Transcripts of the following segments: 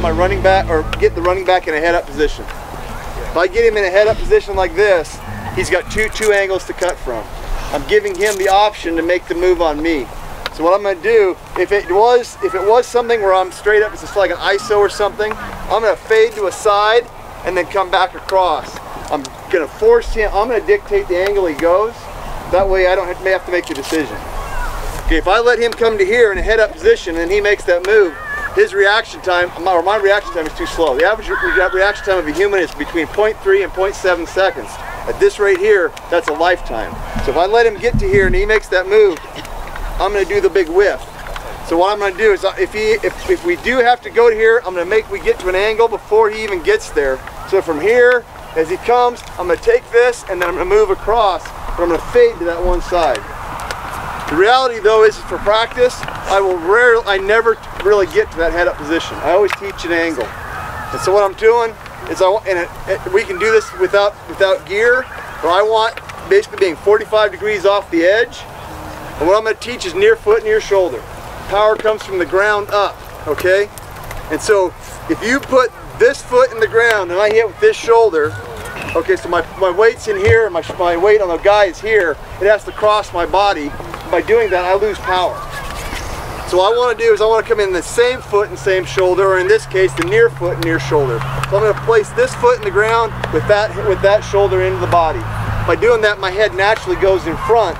my running back, or get the running back in a head-up position. If I get him in a head-up position like this, he's got two angles to cut from. I'm giving him the option to make the move on me. So what I'm going to do, if it was something where I'm straight up, it's just like an ISO or something, I'm going to fade to a side and then come back across. I'm going to force him, I'm going to dictate the angle he goes. That way I don't have to make the decision. Okay, if I let him come to here in a head-up position and he makes that move, his reaction time, or my reaction time, is too slow. The average reaction time of a human is between 0.3 and 0.7 seconds. At this rate here, that's a lifetime. So if I let him get to here and he makes that move, I'm going to do the big whiff. So what I'm going to do is, if we do have to go to here, I'm going to we get to an angle before he even gets there. So from here, as he comes, I'm going to take this and then I'm going to move across, but I'm going to fade to that one side. The reality though is, for practice, I never really get to that head-up position. I always teach an angle. And so what I'm doing is, we can do this without gear, but I want basically being 45 degrees off the edge. And what I'm going to teach is near foot, near shoulder. Power comes from the ground up, okay? And so if you put this foot in the ground and I hit with this shoulder, okay, so my weight's in here and my weight on the guy is here, it has to cross my body. By doing that, I lose power. So what I want to do is I want to come in the same foot and same shoulder, or in this case, the near foot and near shoulder. So I'm going to place this foot in the ground with that shoulder into the body. By doing that, my head naturally goes in front.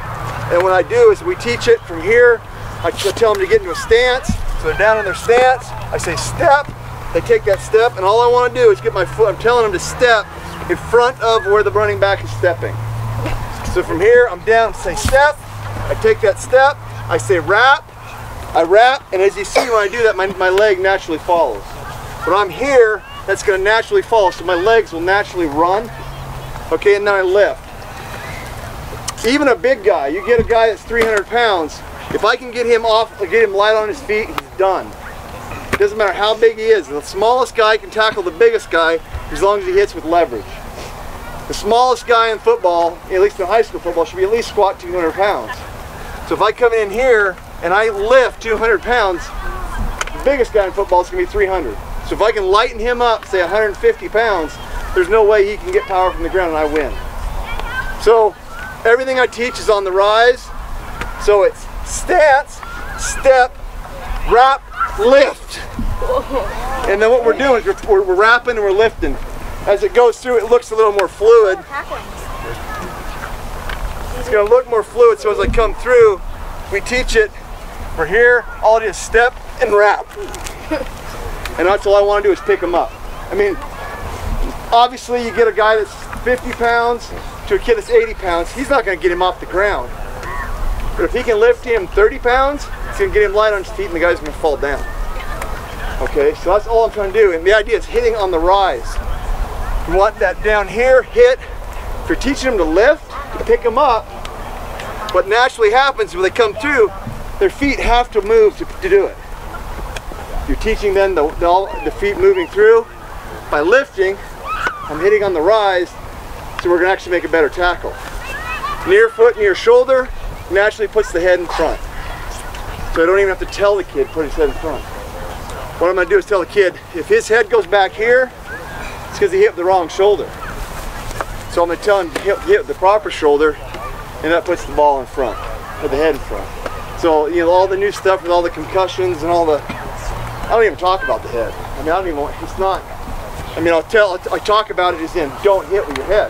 And what I do is we teach it from here. I tell them to get into a stance. So they're down in their stance. I say step. They take that step, and all I want to do is get my foot, I'm telling them to step in front of where the running back is stepping. So from here, I'm down, say step. I take that step. I say wrap. I wrap, and as you see when I do that, my leg naturally follows. When I'm here, that's going to naturally follow, so my legs will naturally run. Okay, and then I lift. Even a big guy, you get a guy that's 300 pounds, if I can get him light on his feet, he's done. It doesn't matter how big he is. The smallest guy can tackle the biggest guy as long as he hits with leverage. The smallest guy in football, at least in high school football, should be at least squat 200 pounds. So if I come in here and I lift 200 pounds, the biggest guy in football is going to be 300. So if I can lighten him up, say 150 pounds, there's no way he can get power from the ground and I win. So everything I teach is on the rise. So it's stance, step, wrap, lift. And then what we're doing is we're wrapping and we're lifting. As it goes through, it looks a little more fluid. It's going to look more fluid, so as I come through, we teach it. We're here, all it is step and wrap. And that's all I want to do is pick them up. I mean, obviously you get a guy that's 50 pounds to a kid that's 80 pounds, he's not going to get him off the ground. But if he can lift him 30 pounds, it's going to get him light on his feet and the guy's going to fall down. Okay, so that's all I'm trying to do. And the idea is hitting on the rise. You want that down here, hit. If you're teaching them to lift, to pick them up, what naturally happens when they come through, their feet have to move to do it. You're teaching them the feet moving through. By lifting, I'm hitting on the rise, so we're going to actually make a better tackle. Near foot, near shoulder, naturally puts the head in front. So I don't even have to tell the kid to put his head in front. What I'm going to do is tell the kid, if his head goes back here, it's because he hit the wrong shoulder. So I'm going to tell him to hit the proper shoulder, and that puts the ball in front, or the head in front. So, you know, all the new stuff with all the concussions and all the, I don't even talk about the head. I mean, I don't even want, it's not, I mean, I talk about it as in, don't hit with your head.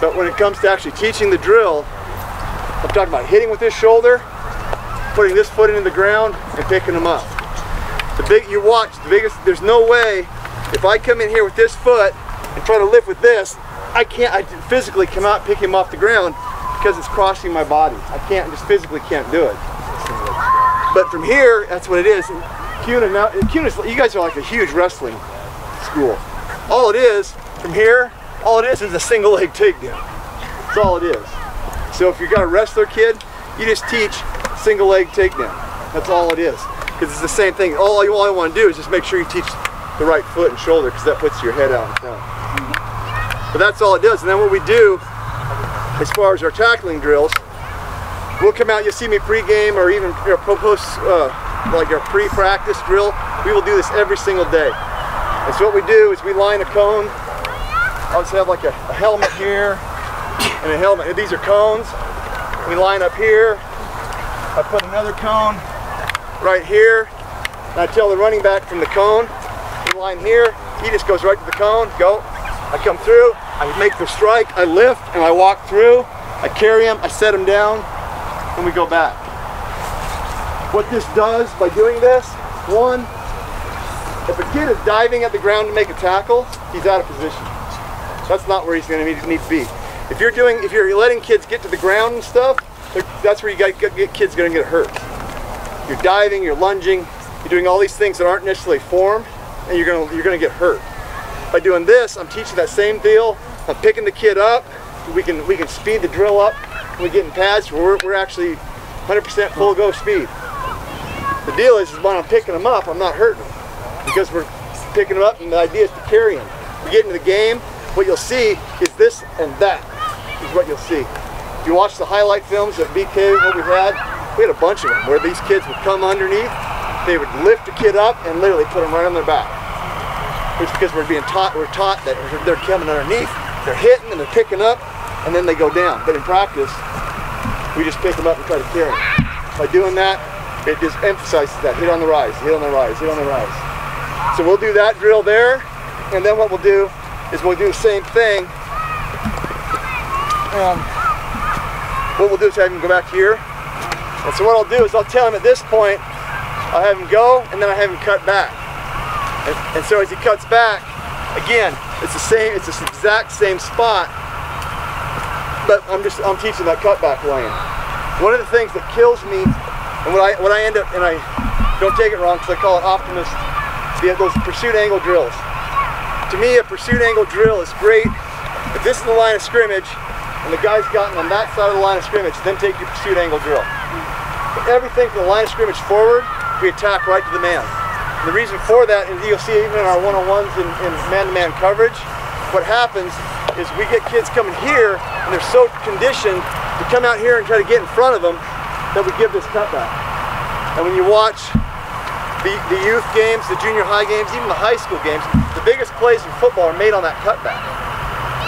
But when it comes to actually teaching the drill, I'm talking about hitting with this shoulder, putting this foot into the ground, and picking them up. You watch, there's no way, if I come in here with this foot and try to lift with this, I physically cannot pick him off the ground because it's crossing my body. I just physically can't do it. But from here, that's what it is. And CUNA, you guys are like a huge wrestling school. All it is, from here, all it is a single leg takedown. That's all it is. So if you've got a wrestler kid, you just teach single leg takedown. That's all it is. Because it's the same thing. All I want to do is just make sure you teach the right foot and shoulder, because that puts your head out in front. But that's all it does. And then what we do, as far as our tackling drills, we'll come out, you'll see me pre-game or even post like our pre-practice drill, we will do this every single day. And so what we do is we line a cone. I also have like a helmet here and a helmet. These are cones. We line up here. I put another cone right here. And I tell the running back from the cone, we line here. He just goes right to the cone, go. I come through, I make the strike, I lift, and I walk through. I carry him, I set him down, and we go back. What this does by doing this, one, if a kid is diving at the ground to make a tackle, he's out of position. That's not where he's going to need to be. If you're letting kids get to the ground and stuff, that's where you get kids going to get hurt. You're diving, you're lunging, you're doing all these things that aren't necessarily formed, and you're going to get hurt. By doing this, I'm teaching that same deal. I'm picking the kid up. We can speed the drill up. We get in pads where we're actually 100% full go speed. The deal is when I'm picking them up, I'm not hurting them because we're picking them up, and the idea is to carry them. We get into the game. What you'll see is this and that is what you'll see. If you watch the highlight films at BK, what we had a bunch of them where these kids would come underneath, they would lift the kid up and literally put them right on their back. It's because we're taught that they're coming underneath, they're hitting and they're picking up, and then they go down. But in practice, we just pick them up and try to carry them. By doing that, it just emphasizes that hit on the rise, hit on the rise, hit on the rise. So we'll do that drill there, and then what we'll do is we'll do the same thing. What we'll do is have him go back here. And so what I'll do is I'll tell him at this point, I'll have him go, and then I have him cut back. And so as he cuts back, again, it's the exact same spot, but I'm teaching that cutback lane. One of the things that kills me, and what I end up, and I don't take it wrong because I call it optimist, those pursuit angle drills. To me, a pursuit angle drill is great. If this is the line of scrimmage, and the guy's gotten on that side of the line of scrimmage, then take your pursuit angle drill. But everything from the line of scrimmage forward, we attack right to the man. And the reason for that is you'll see even in our one-on-ones in man-to-man coverage, what happens is we get kids coming here and they're so conditioned to come out here and try to get in front of them that we give this cutback. And when you watch the youth games, the junior high games, even the high school games, the biggest plays in football are made on that cutback.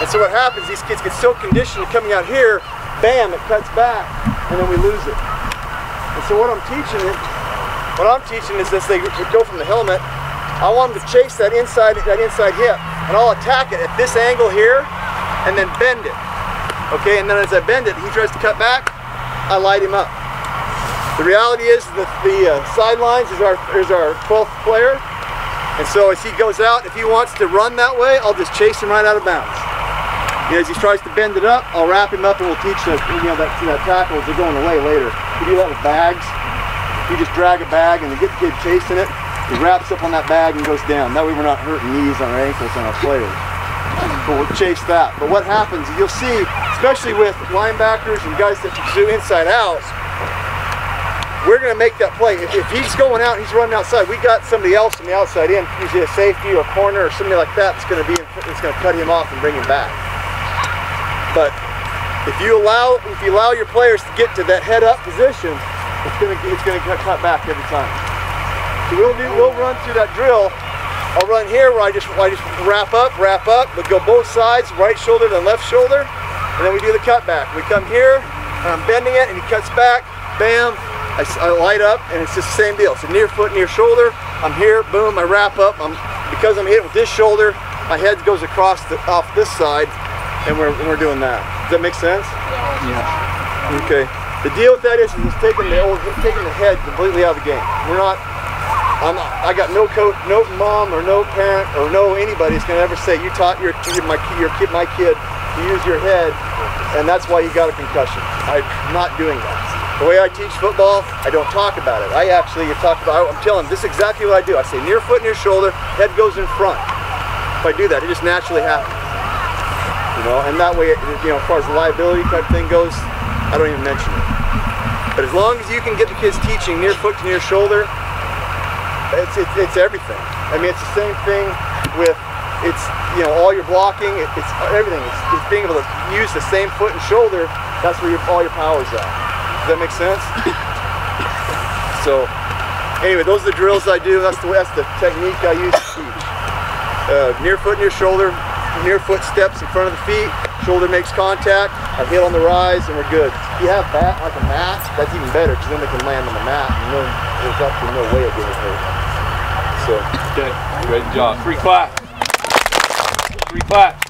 And so what happens, these kids get so conditioned to coming out here, bam, it cuts back, and then we lose it. And so what I'm teaching is this, they go from the helmet, I want them to chase that inside hip, and I'll attack it at this angle here, and then bend it. Okay, and then as I bend it, he tries to cut back, I light him up. The reality is that the sidelines is our 12th player, and so as he goes out, if he wants to run that way, I'll just chase him right out of bounds. As he tries to bend it up, I'll wrap him up and we'll teach that tackle as they're going away later. We do that with bags. You just drag a bag and you get the kid chasing it, he wraps up on that bag and goes down. That way we're not hurting knees on our ankles on our players. But we'll chase that. But what happens, you'll see, especially with linebackers and guys that pursue inside out, we're going to make that play. If he's going out and he's running outside, we got somebody else from the outside in, usually a safety or a corner or somebody like that that's going to cut him off and bring him back. But if you allow your players to get to that head up position, it's going to cut back every time. So we'll run through that drill. I'll run here where I just wrap up, but go both sides, right shoulder to left shoulder, and then we do the cut back. We come here, and I'm bending it, and he cuts back, bam, I light up, and it's just the same deal. So near foot, near shoulder, I'm here, boom, I wrap up. Because I'm hit with this shoulder, my head goes across off this side, and we're doing that. Does that make sense? Yeah. Okay. The deal with that is it's taking the head completely out of the game. I got no coach, no mom or no parent or no anybody that's gonna ever say you taught my kid to use your head, and that's why you got a concussion. I'm not doing that. The way I teach football, I don't talk about it. I'm telling them this is exactly what I do. I say near foot, near shoulder, head goes in front. If I do that, it just naturally happens. And that way, as far as the liability type thing goes, I don't even mention it. But as long as you can get the kids teaching near foot to near shoulder, it's everything. I mean, it's the same thing with all your blocking. It's everything. It's being able to use the same foot and shoulder. That's where all your power's at. Does that make sense? So Anyway, those are the drills I do. That's the technique I use to teach. Near foot, near shoulder, near foot steps in front of the feet, shoulder makes contact, I hit on the rise, and we're good. If you have like a mat, that's even better, because then they can land on the mat, and there's actually no way of getting hurt. So. Okay, great job. 3 claps. 3 claps.